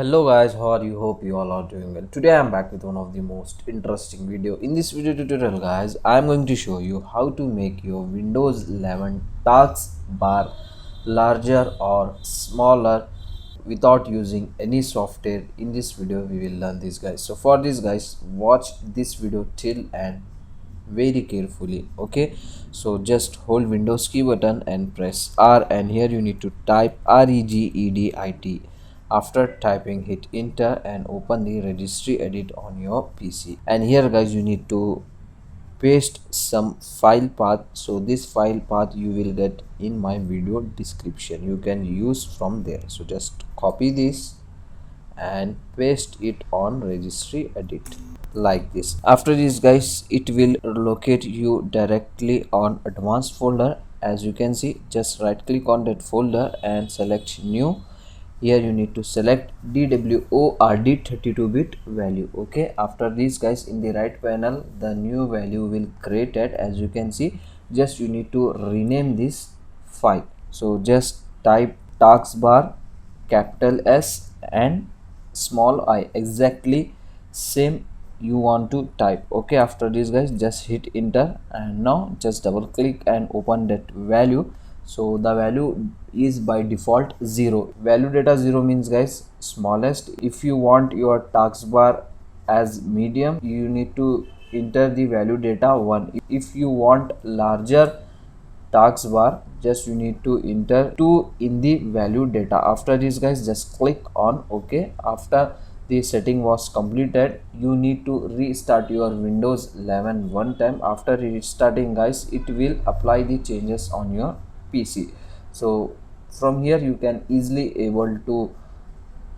Hello guys, how are you? Hope you all are doing well. Today I am back with one of the most interesting video. In this video tutorial guys, I am going to show you how to make your Windows 11 taskbar larger or smaller without using any software. In this video we will learn this guys. So for this guys, watch this video till and very carefully. Okay, so just hold Windows key button and press R, and here you need to type REGEDIT. After typing, hit enter and open the registry edit on your PC, and here guys you need to paste some file path. So this file path you will get in my video description, you can use from there. So just copy this and paste it on registry edit like this. After this guys, it will locate you directly on advanced folder. As you can see, just right click on that folder and select new. Here you need to select DWORD 32-bit value. Okay, after this guys, in the right panel the new value will created. As you can see, just you need to rename this file. So just type taskbar capital S and small I, exactly same you want to type. Okay, after this guys, just hit enter and now just double click and open that value. So the value is by default 0. Value data 0 means guys smallest. If you want your taskbar as medium, you need to enter the value data 1. If you want larger taskbar, just you need to enter 2 in the value data. After this guys, just click on OK. After the setting was completed, you need to restart your Windows 11 one time. After restarting guys, it will apply the changes on your PC. So from here you can easily able to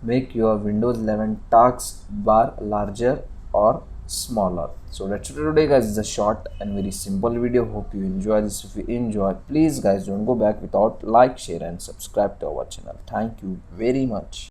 make your Windows 11 taskbar larger or smaller. So that's it today guys. It's a short and very simple video. Hope you enjoy this. If you enjoy, please guys don't go back without like, share and subscribe to our channel. Thank you very much.